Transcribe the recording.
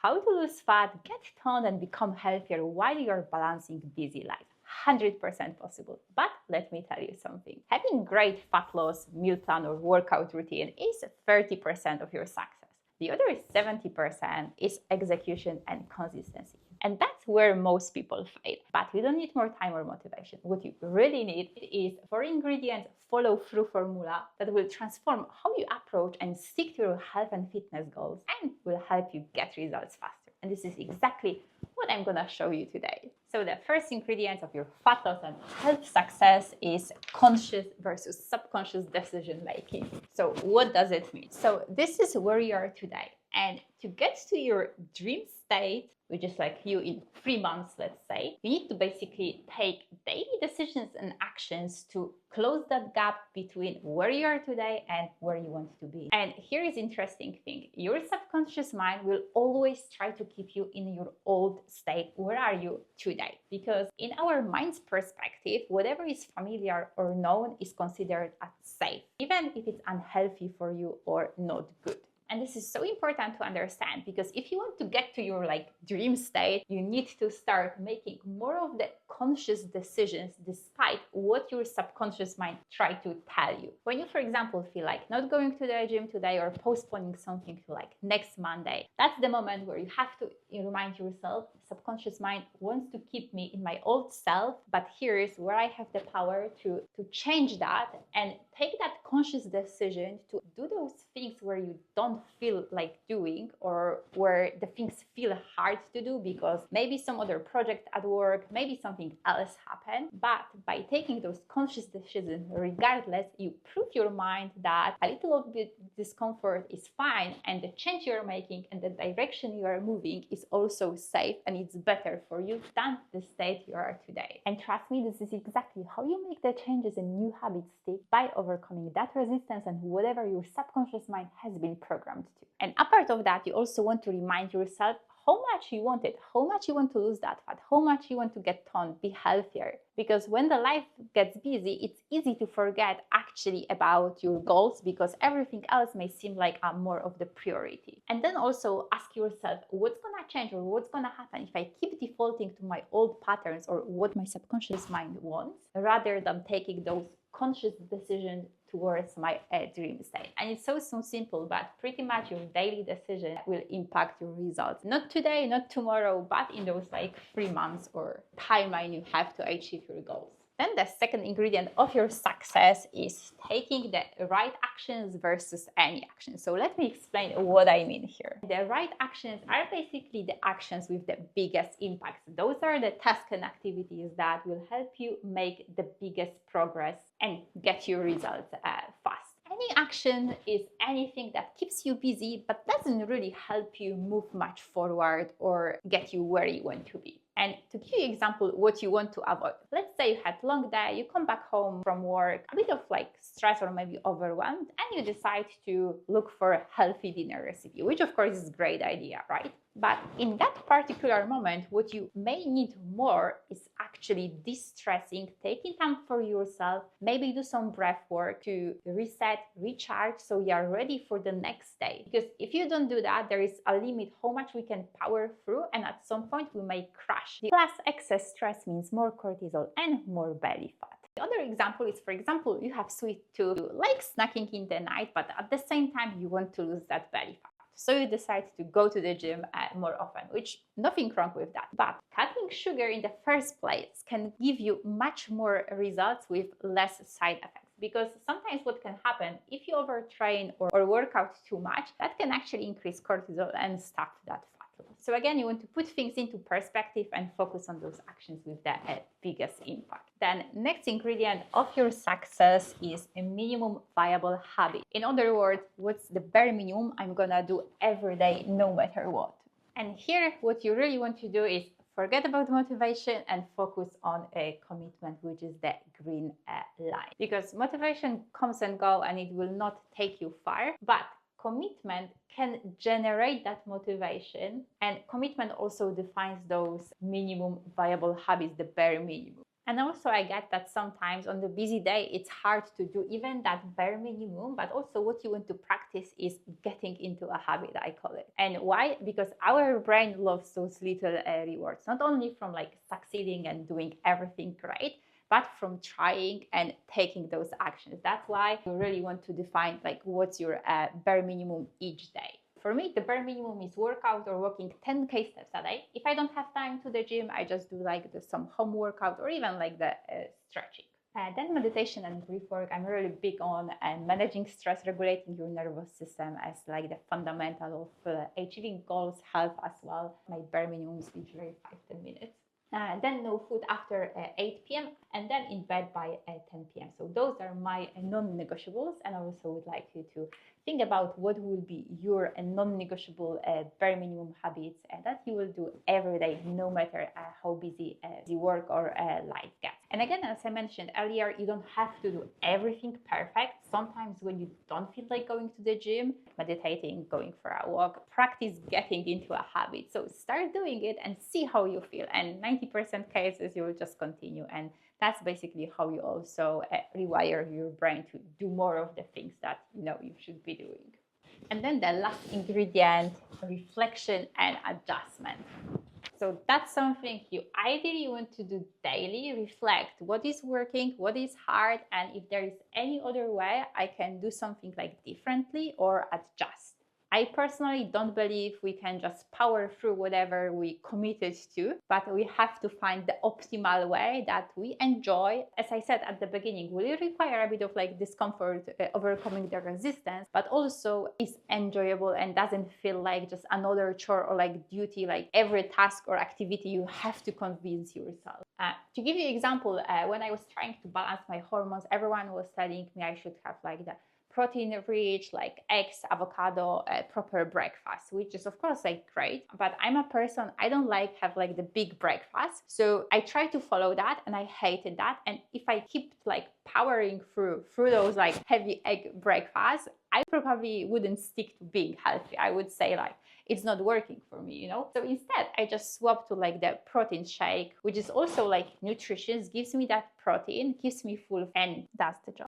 how to lose fat, get toned, and become healthier while you're balancing busy life. 100% possible. But let me tell you something. Having great fat loss, meal plan, or workout routine is 30% of your success. The other 70% is execution and consistency. And that's where most people fail. But you don't need more time or motivation. What you really need is 4 ingredients follow-through formula that will transform how you approach and stick to your health and fitness goals and will help you get results faster. And this is exactly what I'm going to show you today. So the first ingredient of your fat loss and health success is conscious versus subconscious decision making. So what does it mean? So this is where you are today. And to get to your dream state, which is like you in 3 months, let's say, you need to basically take daily decisions and actions to close that gap between where you are today and where you want to be. And here is interesting thing. Your subconscious mind will always try to keep you in your old state. Where are you today? Because in our mind's perspective, whatever is familiar or known is considered as safe, even if it's unhealthy for you or not good. And this is so important to understand because if you want to get to your dream state, you need to start making more of the conscious decisions despite what your subconscious mind try to tell you. When you, for example, feel like not going to the gym today or postponing something to next Monday, that's the moment where you have to remind yourself, subconscious mind wants to keep me in my old self, but here's where I have the power to change that and take that conscious decision to do those things where you don't feel like doing or where the things feel hard to do because maybe some other project at work, maybe something else happened. But by taking those conscious decisions regardless, you prove your mind that a little bit discomfort is fine and the change you're making and the direction you are moving is also safe and it's better for you than the state you are today. And trust me, this is exactly how you make the changes and new habits stick, by overcoming that resistance and whatever your subconscious mind has been programmed to. And apart of that, you also want to remind yourself how much you want it, how much you want to lose that fat, how much you want to get toned, be healthier. Because when the life gets busy, it's easy to forget actually about your goals because everything else may seem like more of the priority. And then also ask yourself, what's gonna change or what's gonna happen if I keep defaulting to my old patterns or what my subconscious mind wants, rather than taking those conscious decisions towards my dream state. And it's so simple, but pretty much your daily decision will impact your results. Not today, not tomorrow, but in those 3 months or timeline you have to achieve your goals. Then the second ingredient of your success is taking the right actions versus any action. So let me explain what I mean here. The right actions are basically the actions with the biggest impacts. Those are the tasks and activities that will help you make the biggest progress and get your results fast. Any action is anything that keeps you busy but doesn't really help you move much forward or get you where you want to be. And to give you an example, what you want to avoid. Let's say you had a long day, you come back home from work, a bit of stress or maybe overwhelmed, and you decide to look for a healthy dinner recipe, which of course is a great idea, right? But in that particular moment, what you may need more is actually de-stressing, taking time for yourself, maybe do some breath work to reset, recharge, so you are ready for the next day. Because if you don't do that, there is a limit how much we can power through, and at some point we may crash. Plus, excess stress means more cortisol and more belly fat. The other example is, for example, you have sweet tooth, you like snacking in the night, but at the same time you want to lose that belly fat. So you decide to go to the gym more often, which nothing wrong with that. But cutting sugar in the first place can give you much more results with less side effects. Because sometimes what can happen if you overtrain or work out too much, that can actually increase cortisol and stuff that fat. So again, you want to put things into perspective and focus on those actions with the biggest impact. Then next ingredient of your success is a minimum viable habit. In other words, what's the bare minimum I'm gonna do every day no matter what? And here what you really want to do is forget about motivation and focus on a commitment, which is the green line. Because motivation comes and go and it will not take you far, but commitment can generate that motivation, and commitment also defines those minimum viable habits, the bare minimum. And also I get that sometimes on the busy day, it's hard to do even that bare minimum, but also what you want to practice is getting into a habit, I call it. And why? Because our brain loves those little rewards, not only from like succeeding and doing everything great, but from trying and taking those actions. That's why you really want to define like what's your bare minimum each day. For me, the bare minimum is workout or walking 10K steps a day. If I don't have time to the gym, I just do like some home workout or even like the stretching. Then meditation and breath work, I'm really big on managing stress, regulating your nervous system as like the fundamental of achieving goals, health as well. My bare minimum is usually 5-10 minutes. Then no food after 8 p.m. and then in bed by 10 p.m. So those are my non-negotiables, and I also would like you to think about what will be your non-negotiable bare minimum habits that you will do every day, no matter how busy the work or life gets. And again, as I mentioned earlier, you don't have to do everything perfect. Sometimes when you don't feel like going to the gym, meditating, going for a walk, practice getting into a habit. So start doing it and see how you feel. And 90% cases, you will just continue. And that's basically how you also rewire your brain to do more of the things that you know you should be doing. And then the last ingredient, reflection and adjustment. So that's something you ideally want to do daily. Reflect what is working, what is hard, and if there is any other way I can do something like differently or adjust. I personally don't believe we can just power through whatever we committed to, but we have to find the optimal way that we enjoy. As I said at the beginning, will require a bit of like discomfort, overcoming the resistance, but also is enjoyable and doesn't feel like just another chore or like duty, like every task or activity you have to convince yourself. To give you an example, when I was trying to balance my hormones, everyone was telling me I should have like the protein rich, like eggs, avocado, proper breakfast, which is of course like great, but I'm a person, I don't like have like the big breakfast. So I try to follow that and I hated that. And if I keep like powering through those like heavy egg breakfasts, I probably wouldn't stick to being healthy. I would say like, it's not working for me, you know? So instead, I just swap to like the protein shake, which is also like nutritious, gives me that protein, keeps me full, and does the job.